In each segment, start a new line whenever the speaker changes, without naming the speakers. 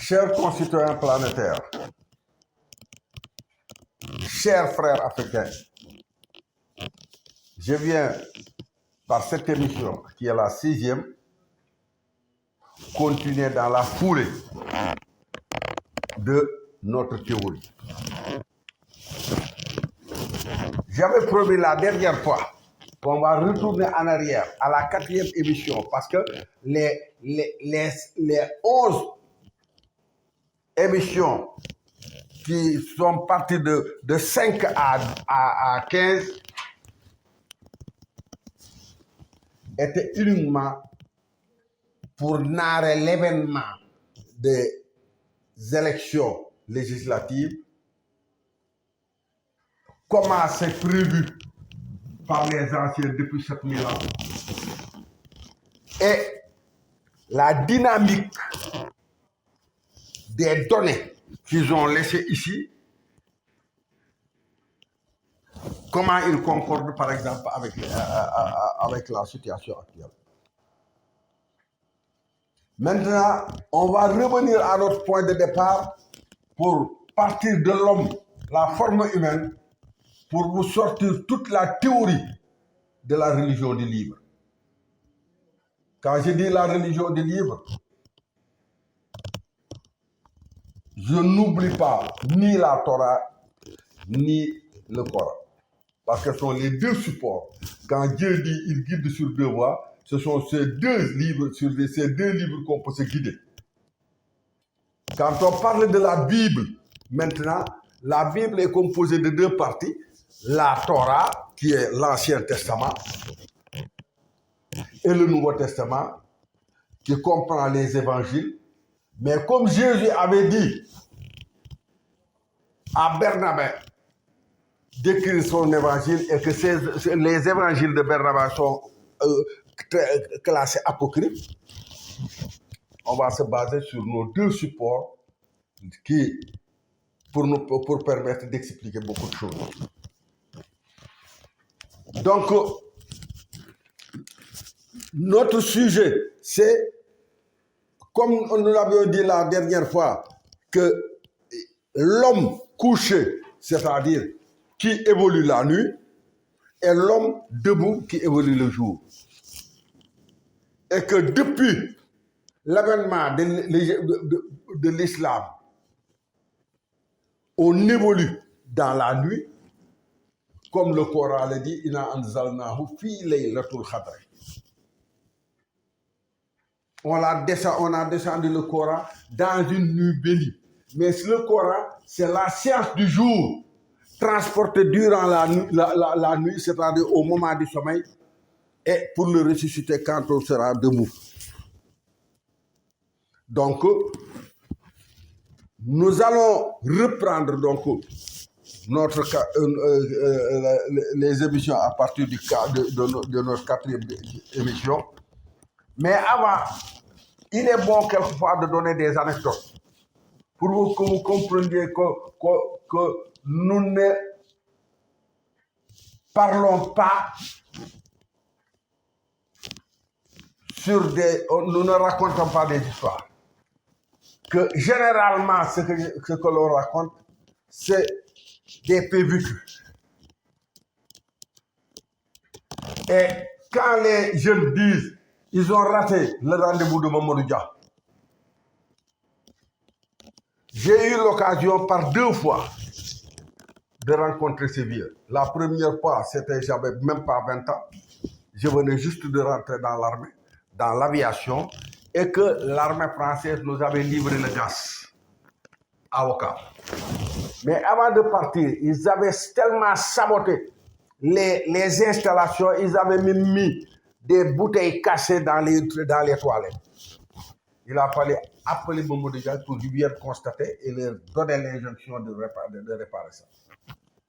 Chers concitoyens planétaires, chers frères africains, je viens par cette émission, qui est la 6e, continuer dans la foulée de notre théorie. J'avais promis la dernière fois qu'on va retourner en arrière à la 4e émission parce que les 11 émissions qui sont parties de 5 à 15 étaient uniquement pour narrer l'événement des élections législatives, comment c'est prévu par les anciens depuis 7000 ans, et la dynamique des données qu'ils ont laissées ici, comment ils concordent par exemple avec la situation actuelle. Maintenant, on va revenir à notre point de départ pour partir de l'homme, la forme humaine, pour vous sortir toute la théorie de la religion du livre. Quand je dis la religion du livre, je n'oublie pas ni la Torah, ni le Coran. Parce que ce sont les deux supports. Quand Dieu dit il guide sur deux voies, ce sont ces deux livres qu'on peut se guider. Quand on parle de la Bible, maintenant, la Bible est composée de deux parties. La Torah, qui est l'Ancien Testament, et le Nouveau Testament, qui comprend les évangiles. Mais comme Jésus avait dit à Barnabé d'écrire son évangile et que les évangiles de Barnabé sont classés apocryphes, on va se baser sur nos deux supports pour permettre d'expliquer beaucoup de choses. Donc, notre sujet, c'est, comme nous l'avions dit la dernière fois, que l'homme couché, c'est-à-dire qui évolue la nuit, et l'homme debout qui évolue le jour. Et que depuis l'avènement de l'islam, on évolue dans la nuit, comme le Coran le dit, Inna anzalnahu fi laylatul qadr. On a descendu le Coran dans une nuit bénie. Mais le Coran, c'est la science du jour, transportée durant la nuit, c'est-à-dire au moment du sommeil, et pour le ressusciter quand on sera debout. Donc, nous allons reprendre donc les émissions à partir de notre 4e émission. Mais avant, il est bon quelquefois de donner des anecdotes pour que vous compreniez que nous ne parlons pas nous ne racontons pas des histoires. Que généralement, ce que l'on raconte, c'est des faits vécus. Et quand les jeunes disent ils ont raté le rendez-vous de Mamadou Dia, j'ai eu l'occasion par 2 fois de rencontrer ces vieux. La première fois, j'avais même pas 20 ans. Je venais juste de rentrer dans l'armée, dans l'aviation, et que l'armée française nous avait livré le gaz à Ouakam. Mais avant de partir, ils avaient tellement saboté les installations, ils avaient même mis des bouteilles cassées dans les toilettes. Il a fallu appeler Mamadou Dia pour lui bien constater et leur donner l'injonction de réparer ça.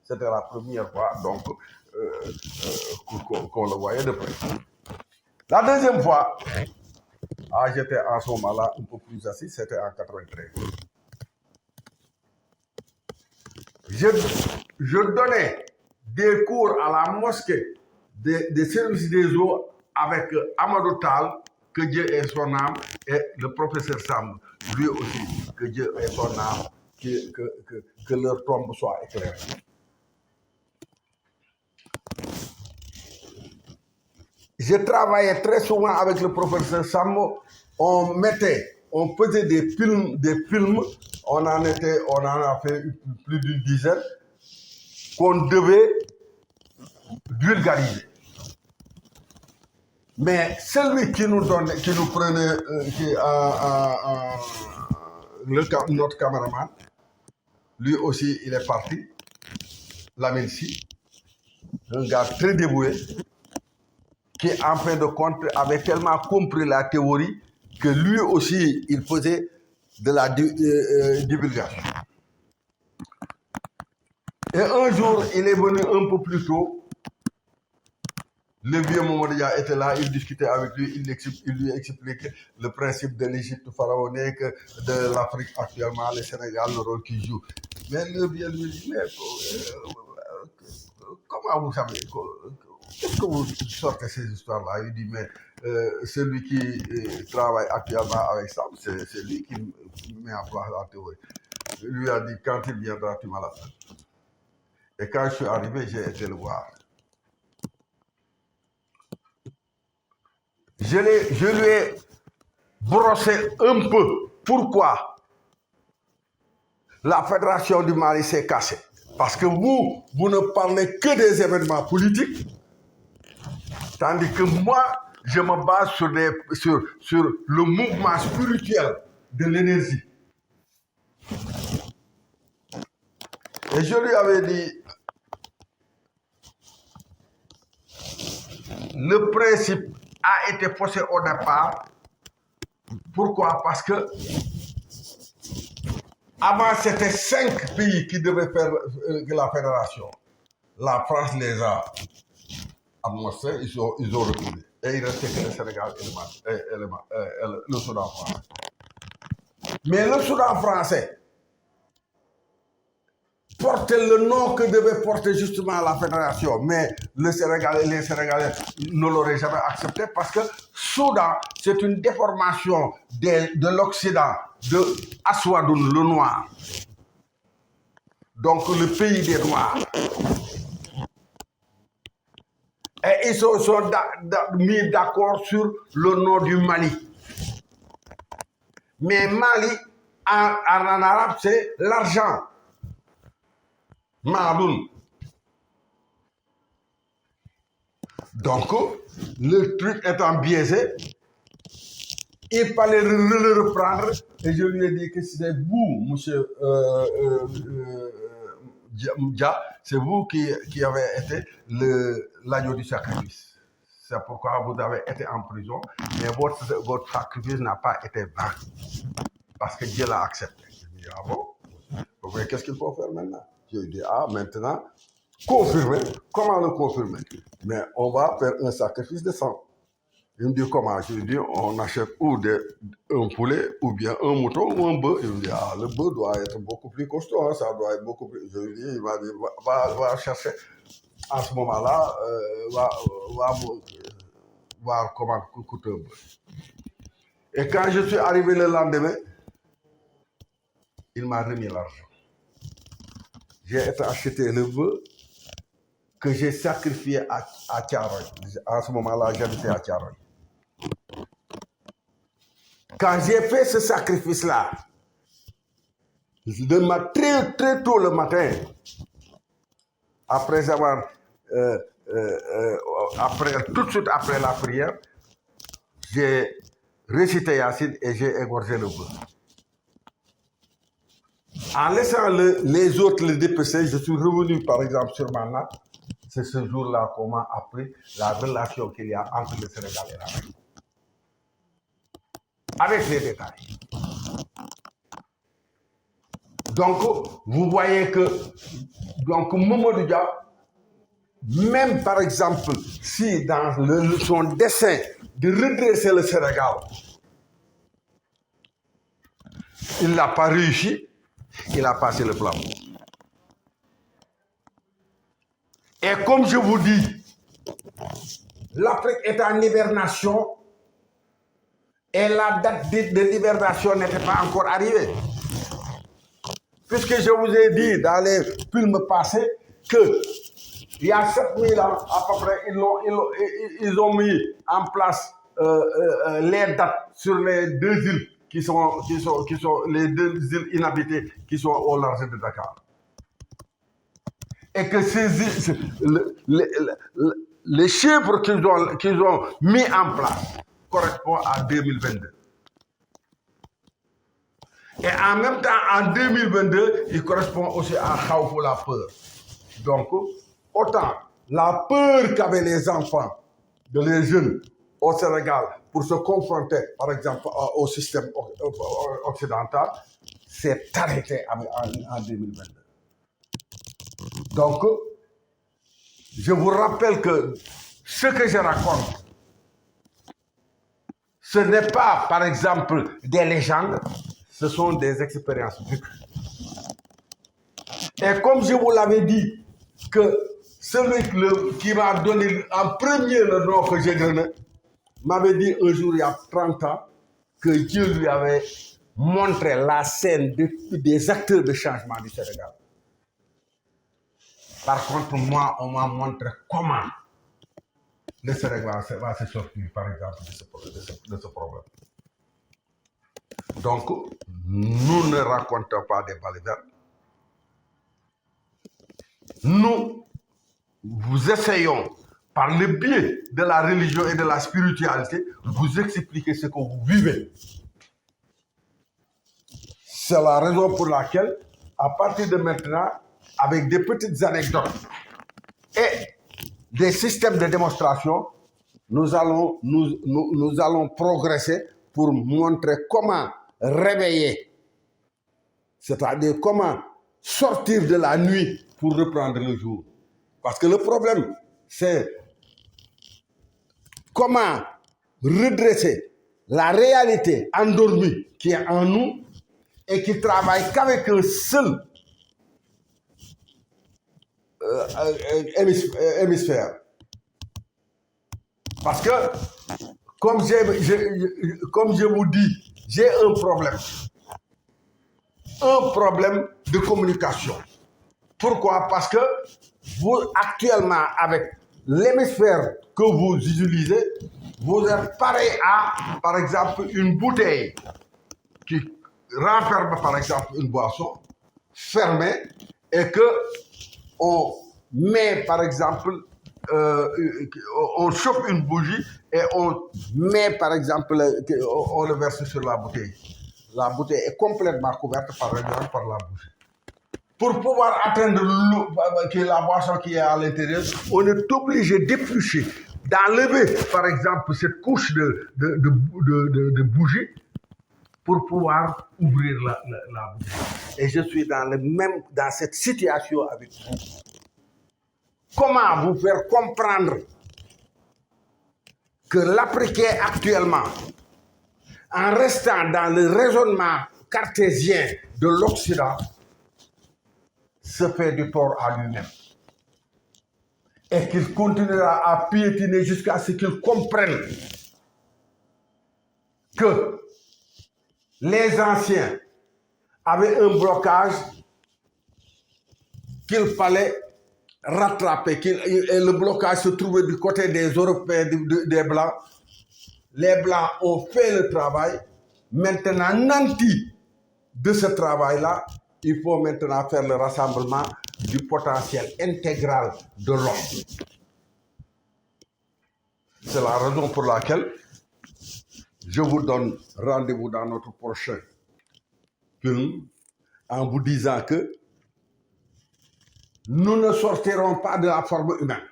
C'était la première fois donc qu'on le voyait de près. La deuxième fois, j'étais en ce moment-là un peu plus assis, c'était en 93. Je donnais des cours à la mosquée des services des eaux avec Amadou Tal, que Dieu ait son âme, Et le professeur Sam, lui aussi, que Dieu ait son âme, que leur tombe soit éclairée. Je travaillais très souvent avec le professeur Sam. On faisait des films, on en a fait plus d'une dizaine, qu'on devait vulgariser. Mais celui qui nous prenait, notre caméraman, lui aussi, il est parti, Lamine Sy, un gars très dévoué, qui, en fin de compte, avait tellement compris la théorie que lui aussi, il faisait de la divulgation. Et un jour, il est venu un peu plus tôt. Le vieux Momodia était là, il discutait avec lui, il lui expliquait le principe de l'Égypte pharaonique, de l'Afrique actuellement, le Sénégal, le rôle qu'il joue. Mais le vieux lui dit, mais comment vous savez, qu'est-ce que vous sortez ces histoires-là? Il dit, mais celui qui travaille actuellement avec ça, c'est lui qui met en place la théorie. Il lui a dit, quand il viendra, tu m'as la fin. Et quand je suis arrivé, j'ai été le voir. Je lui ai brossé un peu pourquoi la Fédération du Mali s'est cassée. Parce que vous ne parlez que des événements politiques, tandis que moi, je me base sur le mouvement spirituel de l'énergie. Et je lui avais dit, le principe a été faussé au départ. Pourquoi? Parce que avant, c'était 5 pays qui devaient faire la fédération. La France les a amorcés, ils ont reculé. Et il restait que le Sénégal et le Soudan français. Mais le Soudan français portait le nom que devait porter justement la fédération. Mais les Sénégalais ne l'auraient jamais accepté parce que Soudan, c'est une déformation de l'Occident, de Aswadoun, le noir. Donc le pays des Noirs. Et ils se sont mis d'accord sur le nom du Mali. Mais Mali, en arabe, c'est l'argent. Madoun. Donc, le truc étant biaisé, il fallait le reprendre. Et je lui ai dit que c'est vous, monsieur Dia, c'est vous qui avez été l'agneau du sacrifice. C'est pourquoi vous avez été en prison, mais votre sacrifice n'a pas été vain. Parce que Dieu l'a accepté. Je lui ai dit, ah bon? Mais qu'est-ce qu'il faut faire maintenant? Je lui ai dit, ah, maintenant, confirmer. Comment le confirmer? Mais on va faire un sacrifice de sang. Il me dit comment? Je lui dis, on achète ou un poulet, ou bien un mouton, ou un bœuf. Il me dit, ah, le bœuf doit être beaucoup plus costaud, hein, ça doit être beaucoup plus. Je lui dis, il m'a dit, va chercher. En ce moment-là, va voir comment coûte un bœuf. Et quand je suis arrivé le lendemain, il m'a remis l'argent. J'ai été acheter le bœuf que j'ai sacrifié à Tiaroy. En ce moment-là, j'habitais à Tiaroy. Quand j'ai fait ce sacrifice-là, très très tôt le matin, après avoir, tout de suite après la prière, j'ai récité Yassine et j'ai égorgé le bœuf. En laissant les autres le dépecer, je suis revenu par exemple sur ma nappe. C'est ce jour-là qu'on m'a appris la relation qu'il y a entre le Sénégal et l'Afrique. Avec les détails. Donc, vous voyez que Mamadou Dia, même par exemple, si dans son dessein de redresser le Sénégal, il n'a pas réussi, il a passé le plan. Et comme je vous dis, l'Afrique est en hibernation Et la date de libération n'était pas encore arrivée. Puisque je vous ai dit dans les films passés que il y a 7000 ans à peu près, ils ont mis en place les dates sur les deux îles qui sont les deux îles inhabitées qui sont au large de Dakar. Et que ces îles, les chiffres qu'ils ont mis en place correspondent à 2022. Et en même temps, en 2022, il correspond aussi à Khawf, la peur. Donc, autant la peur qu'avaient les enfants, les jeunes au Sénégal pour se confronter, par exemple, au système occidental, s'est arrêté en 2022. Donc, je vous rappelle que ce que je raconte, ce n'est pas, par exemple, des légendes, ce sont des expériences vécues. Et comme je vous l'avais dit, que celui qui m'a donné en premier le nom que j'ai donné, m'avait dit un jour, il y a 30 ans, que Dieu lui avait montré la scène des acteurs de changement du Sénégal. Par contre, moi, on m'a montré comment le Sénégal va se sortir, par exemple, de ce problème. Donc, nous ne racontons pas des balivernes. Nous essayons, par le biais de la religion et de la spiritualité, vous expliquer ce que vous vivez. C'est la raison pour laquelle, à partir de maintenant, avec des petites anecdotes et des systèmes de démonstration, nous allons progresser pour montrer comment réveiller, c'est-à-dire comment sortir de la nuit pour reprendre le jour. Parce que le problème, c'est comment redresser la réalité endormie qui est en nous et qui travaille qu'avec un seul hémisphère. Parce que, comme je vous dis, j'ai un problème de communication. Pourquoi? Parce que vous, actuellement, avec l'hémisphère que vous utilisez, vous êtes pareil à, par exemple, une bouteille qui renferme, par exemple, une boisson fermée et que on met, par exemple, on chauffe une bougie et on met, par exemple, on le verse sur la bouteille. La bouteille est complètement couverte par la bougie. Pour pouvoir atteindre la boisson qui est à l'intérieur, on est obligé d'éplucher, d'enlever, par exemple, cette couche de bougie pour pouvoir ouvrir la bougie. Et je suis dans cette situation avec vous. Comment vous faire comprendre que l'Africain actuellement, en restant dans le raisonnement cartésien de l'Occident, se fait du tort à lui-même. Et qu'il continuera à piétiner jusqu'à ce qu'il comprenne que les anciens avaient un blocage qu'il fallait rattraper. Et le blocage se trouvait du côté des Européens, des Blancs. Les Blancs ont fait le travail. Maintenant, nanti de ce travail-là, il faut maintenant faire le rassemblement du potentiel intégral de l'homme. C'est la raison pour laquelle je vous donne rendez-vous dans notre prochain film en vous disant que nous ne sortirons pas de la forme humaine.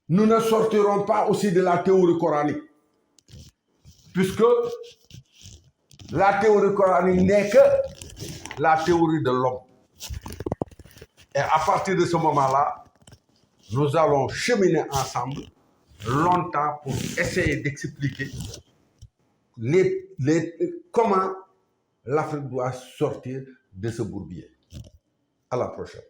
Nous ne sortirons pas aussi de la théorie coranique. Puisque la théorie coranique n'est que la théorie de l'homme. Et à partir de ce moment-là, nous allons cheminer ensemble longtemps pour essayer d'expliquer comment l'Afrique doit sortir de ce bourbier. À la prochaine.